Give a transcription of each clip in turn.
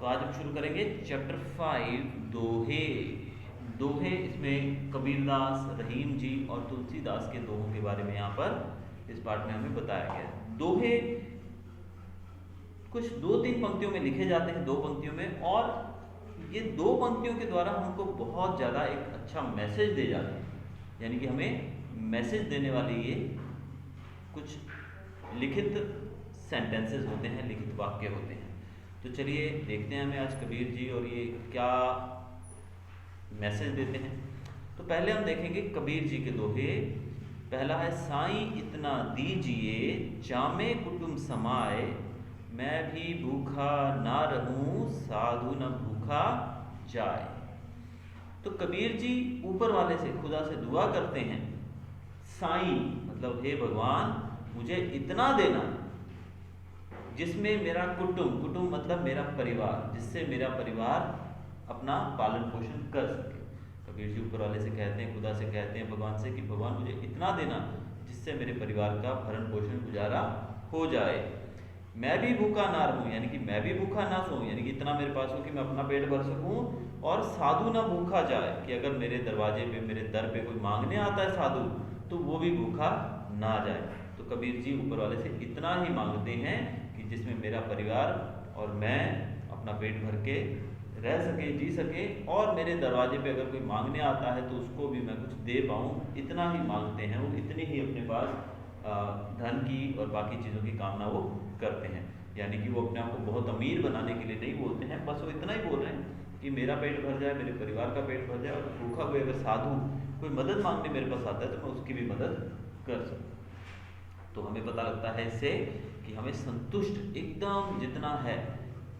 तो आज हम शुरू करेंगे चैप्टर 5 दोहे। दोहे इसमें कबीरदास, रहीम जी और तुलसीदास के दोहों के बारे में यहाँ पर इस पाठ में हमें बताया गया है। दोहे कुछ 2-3 पंक्तियों में लिखे जाते हैं, 2 पंक्तियों में, और ये 2 पंक्तियों के द्वारा हमको बहुत ज़्यादा एक अच्छा मैसेज दे जाते हैं, यानी कि हमें मैसेज देने वाले ये कुछ लिखित सेंटेंसेस होते हैं, लिखित वाक्य होते हैं। तो चलिए देखते हैं हमें आज कबीर जी और ये क्या मैसेज देते हैं। तो पहले हम देखेंगे कबीर जी के दोहे। पहला है, साईं इतना दीजिए जामे कुटुम समाए, मैं भी भूखा ना रहूं साधु न भूखा जाए। तो कबीर जी ऊपर वाले से, खुदा से दुआ करते हैं, साईं मतलब हे भगवान, मुझे इतना देना जिसमें मेरा कुटुंब मतलब मेरा परिवार, जिससे मेरा परिवार अपना पालन पोषण कर सके। कबीर जी ऊपर वाले से कहते हैं, खुदा से कहते हैं, भगवान से कि भगवान मुझे इतना देना जिससे मेरे परिवार का भरण पोषण गुजारा हो जाए। मैं भी भूखा ना रहूं, यानी कि मैं भी भूखा ना सोऊं, यानी कि इतना मेरे पास हो कि मैं अपना पेट भर सकूं, और साधु ना भूखा जाए, कि अगर मेरे दरवाजे पे, मेरे दर पे कोई मांगने आता है साधु, तो वो भी भूखा ना जाए। तो कबीर जी ऊपर वाले से इतना ही मांगते हैं कि जिसमें मेरा परिवार और मैं अपना पेट भर के रह सके, जी सके, और मेरे दरवाजे पे अगर कोई मांगने आता है तो उसको भी मैं कुछ दे पाऊँ, इतना ही मांगते हैं वो। इतनी ही अपने पास धन की और बाकी चीज़ों की कामना वो करते हैं, यानी कि वो अपने आप को बहुत अमीर बनाने के लिए नहीं बोलते हैं, बस वो इतना ही बोल रहे हैं कि मेरा पेट भर जाए, मेरे परिवार का पेट भर जाए, और भूखा कोई अगर साधु कोई मदद मांगने मेरे पास आता है तो मैं उसकी भी मदद कर सकूँ। तो हमें पता लगता है इससे कि हमें संतुष्ट एकदम जितना है,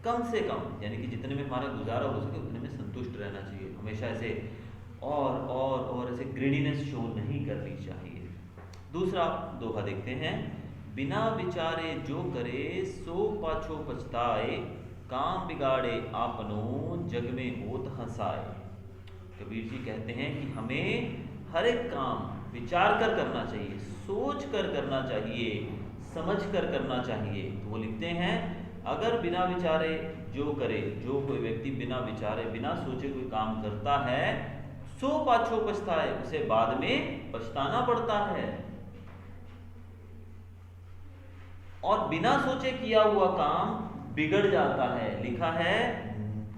कम से कम, यानी कि जितने में हमारा गुजारा हो सके उतने में संतुष्ट रहना चाहिए। हमेशा ऐसे और ऐसे ग्रीडीनेस शो नहीं करनी चाहिए। दूसरा दोहा देखते हैं, बिना विचारे जो करे सो पाछो पछताए, काम बिगाड़े आपनो जग में होत हंसाए। कबीर जी कहते हैं कि हमें हर एक काम विचार कर करना चाहिए, सोच कर करना चाहिए, समझ कर करना चाहिए। तो वो लिखते हैं, अगर बिना विचारे जो करे, जो कोई व्यक्ति बिना विचारे बिना सोचे कोई काम करता है, सो पाछो पछताए, उसे बाद में पछताना पड़ता है। और बिना सोचे किया हुआ काम बिगड़ जाता है। लिखा है,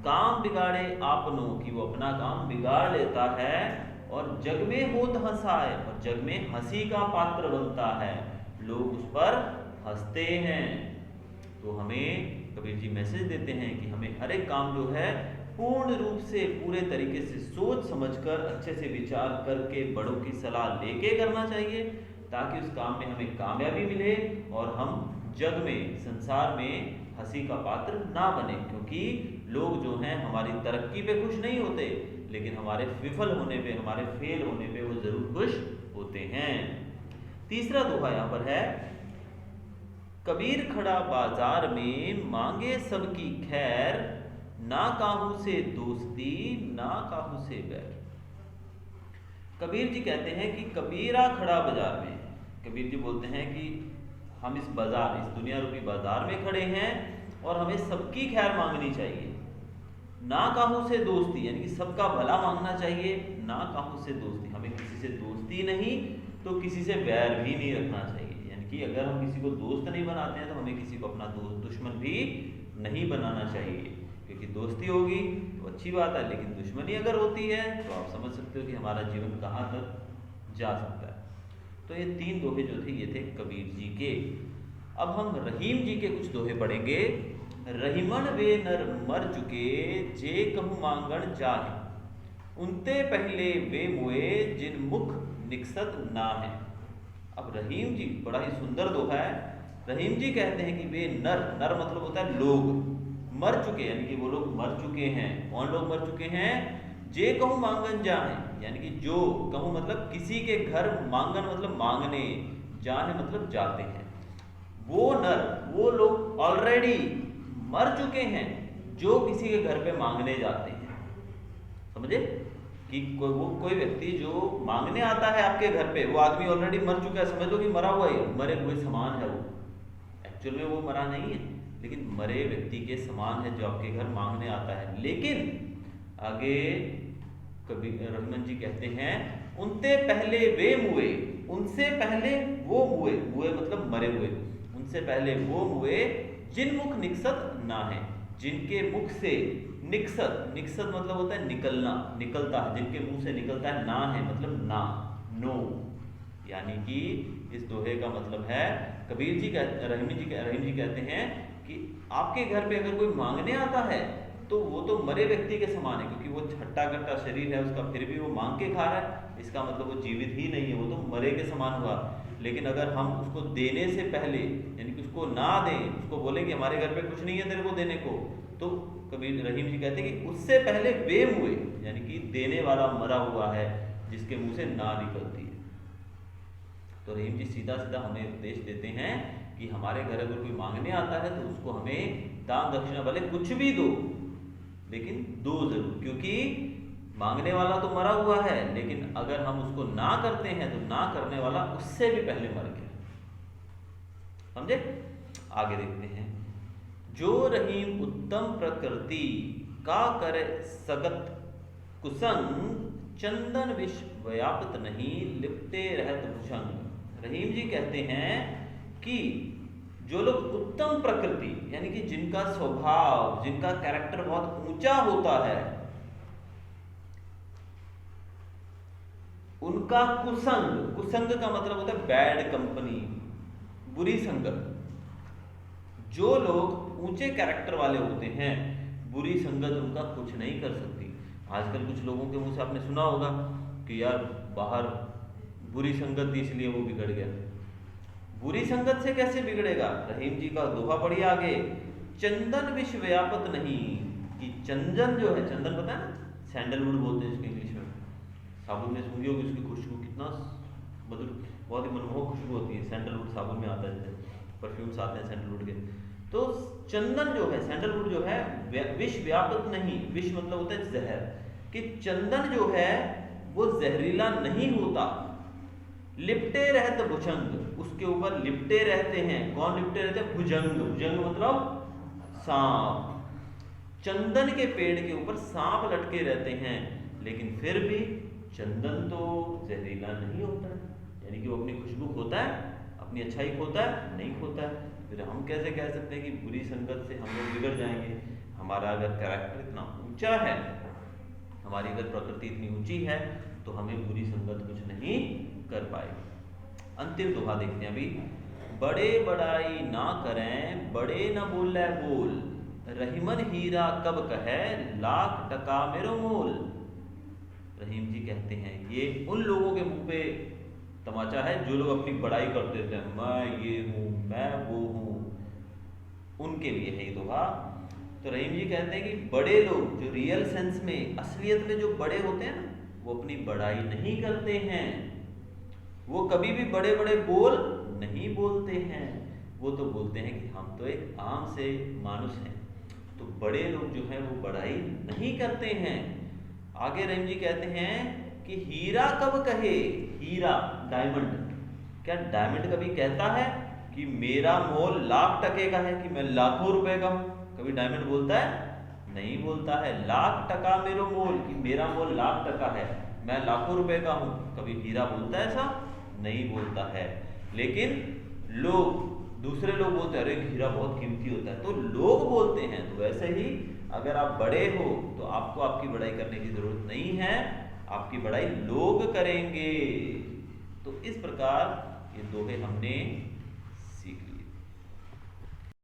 काम बिगाड़े आपनो, कि वो अपना काम बिगाड़ लेता है, और जग में होत हंसाए, और जग में हंसी का पात्र बनता है, लोग उस पर हंसते हैं। तो हमें कबीर जी मैसेज देते हैं कि हमें हर एक काम जो है पूर्ण रूप से, पूरे तरीके से सोच समझकर, अच्छे से विचार करके, बड़ों की सलाह लेके करना चाहिए, ताकि उस काम में हमें कामयाबी मिले और हम जग में, संसार में हंसी का पात्र ना बने। क्योंकि लोग जो हैं हमारी तरक्की पे खुश नहीं होते, लेकिन हमारे विफल होने पे, हमारे फेल होने पे वो जरूर खुश होते हैं। तीसरा दोहा यहाँ पर है, कबीर खड़ा बाजार में मांगे सबकी खैर, ना काहू से दोस्ती ना काहू से बैर। कबीर जी कहते हैं कि कबीरा खड़ा बाजार में, कबीर जी बोलते हैं कि हम इस बाजार, इस दुनिया रूपी बाजार में खड़े हैं और हमें सबकी खैर मांगनी चाहिए। ना काहू से दोस्ती, यानी कि सबका भला मांगना चाहिए, ना काहू से दोस्ती, हमें किसी से दोस्ती नहीं तो किसी से बैर भी नहीं रखना चाहिए। यानी कि अगर हम किसी को दोस्त नहीं बनाते हैं तो हमें किसी को अपना दोस्त, दुश्मन भी नहीं बनाना चाहिए, क्योंकि दोस्ती होगी तो अच्छी बात है, लेकिन दुश्मनी अगर होती है तो आप समझ सकते हो कि हमारा जीवन कहाँ तक जा सकता है। तो ये 3 दोहे जो थे ये थे कबीर जी के। अब हम रहीम जी के कुछ दोहे पढ़ेंगे। रहीमन वे नर मर चुके, जे कहूँ मांगण चाहे, उनते पहले वे मोए जिन मुख निकसत ना है। अब रहीम जी, बड़ा ही सुंदर दोहा है। रहीम जी कहते हैं कि वे नर, नर मतलब होता है लोग, मर चुके, यानी कि वो लोग मर चुके हैं। कौन लोग मर चुके हैं? जे कहूँ मांगन जाए, यानी कि जो कहूँ मतलब किसी के घर, मांगन मतलब मांगने, जाने मतलब जाते हैं। वो नर, वो लोग ऑलरेडी मर चुके हैं जो किसी के घर पे मांगने जाते हैं। समझे कि कोई व्यक्ति जो मांगने आता है आपके घर पे, वो आदमी ऑलरेडी मर चुका है, समझ लो कि मरा हुआ है, मरे हुए समान है वो। एक्चुअल में वो मरा नहीं है, लेकिन मरे व्यक्ति के समान है जो आपके घर मांगने आता है। लेकिन आगे कभी रहीमन जी कहते हैं, उनते पहले वे मुए, उनसे पहले वो मुए, मुए मतलब मरे हुए, उनसे पहले वो मुए जिन मुख निकसत ना है, जिनके मुख से निकसत, निकसत मतलब होता है निकलना, निकलता है, जिनके मुंह से निकलता है ना है मतलब ना, नो। यानी कि इस दोहे का मतलब है, कबीर जी रहीम जी कहते हैं कि आपके घर पे अगर कोई मांगने आता है तो वो तो मरे व्यक्ति के समान है, क्योंकि वो हट्टा कट्टा शरीर है उसका, फिर भी वो मांग के खा रहा है, इसका मतलब वो जीवित ही नहीं है, वो तो मरे के समान हुआ। लेकिन अगर हम उसको देने से पहले, यानी कि उसको ना दें, उसको बोले कि हमारे घर पे कुछ नहीं है तेरे को देने को, तो कबीर रहीम जी कहते हैं कि उससे पहले वे मुए, यानी कि देने वाला मरा हुआ है जिसके मुंह से ना निकलती है। तो रहीम जी सीधा सीधा हमें उपदेश देते हैं कि हमारे घर अगर कोई मांगने आता है तो उसको हमें दान दक्षिणा भले कुछ भी दो, लेकिन दो जरूर, क्योंकि मांगने वाला तो मरा हुआ है, लेकिन अगर हम उसको ना करते हैं तो ना करने वाला उससे भी पहले मर गया। समझे? आगे देखते हैं, जो रहीम उत्तम प्रकृति का करे सगत कुसंग, चंदन विष व्याप्त नहीं लिपटे रहत भुजंग। रहीम जी कहते हैं कि जो लोग उत्तम प्रकृति, यानी कि जिनका स्वभाव, जिनका कैरेक्टर बहुत ऊंचा होता है, उनका कुसंग, कुसंग का मतलब होता है बैड कंपनी, बुरी संगत। जो लोग ऊंचे कैरेक्टर वाले होते हैं, बुरी संगत उनका कुछ नहीं कर सकती। आजकल कुछ लोगों के मुंह से आपने सुना होगा कि यार बाहर बुरी संगत थी इसलिए वो बिगड़ गया। बुरी संगत से कैसे बिगड़ेगा? रहीम जी का दोहा पढ़िए आगे, चंदन विष व्यापत नहीं, कि चंदन जो है, चंदन पता है ना, सैंडलवुड बोलते हैं इसको इंग्लिश में, साबुन में सूंघी होगी उसकी खुशबू कितना मधुर, बहुत ही मनमोहक खुशबू होती है, सैंडलवुड साबुन में आता है, जैसे परफ्यूम्स आते हैं सैंडलवुड के। तो चंदन जो है, सैंडलवुड जो है, विष व्यापत नहीं, विष मतलब होता है जहर, कि चंदन जो है वो जहरीला नहीं होता। लिपटे रहते भुजंग, उसके ऊपर लिपटे रहते हैं, कौन लिपटे रहते हैं? भुजंग, भुजंग मतलब सांप। चंदन के पेड़ के ऊपर सांप लटके रहते हैं, लेकिन फिर भी चंदन तो जहरीला नहीं होता है, यानी कि वो अपनी खुशबू खोता है, अपनी अच्छाई खोता है? नहीं खोता है। फिर हम कैसे कह सकते हैं कि बुरी संगत से हम लोग बिगड़ जाएंगे? हमारा अगर कैरेक्टर इतना ऊंचा है, हमारी अगर प्रकृति इतनी ऊंची है, तो हमें बुरी संगत कुछ नहीं कर पाएगी। अंतिम दोहा देखते हैं अभी, बड़े बड़ाई ना करें, बड़े न बोले बोल, रहीमन हीरा कब कहे, लाख टका मेरो मोल। रहीम जी कहते हैं ये उन लोगों के मुंह पे तमाचा है जो लोग अपनी बड़ाई करते थे, मैं ये हूँ, मैं वो हूँ, उनके लिए है ये दोहा। तो रहीम जी कहते हैं कि बड़े लोग जो रियल सेंस में, असलियत में जो बड़े होते हैं ना, वो अपनी बड़ाई नहीं करते हैं, वो कभी भी बड़े बड़े बोल नहीं बोलते हैं, वो तो बोलते हैं कि हम तो एक आम से मानुष हैं। तो बड़े लोग जो हैं वो बड़ाई नहीं करते हैं। आगे रहीम जी कहते हैं कि हीरा कब कहे, हीरा डायमंड, क्या डायमंड कभी कहता है कि मेरा मोल लाख टके का है, कि मैं लाखों रुपए का हूं? कभी डायमंड बोलता है? नहीं बोलता है। लाख टका मेरो मोल, कि मेरा मोल लाख टका है, मैं लाखों रुपए का हूं, कभी हीरा बोलता है ऐसा? नहीं बोलता है। लेकिन लोग, दूसरे लोग बोलते हैं अरे हीरा बहुत कीमती होता है, तो लोग बोलते हैं। तो वैसे ही अगर आप बड़े हो तो आपको आपकी बड़ाई करने की जरूरत नहीं है, आपकी बड़ाई लोग करेंगे। तो इस प्रकार ये दोहे हमने सीख ली।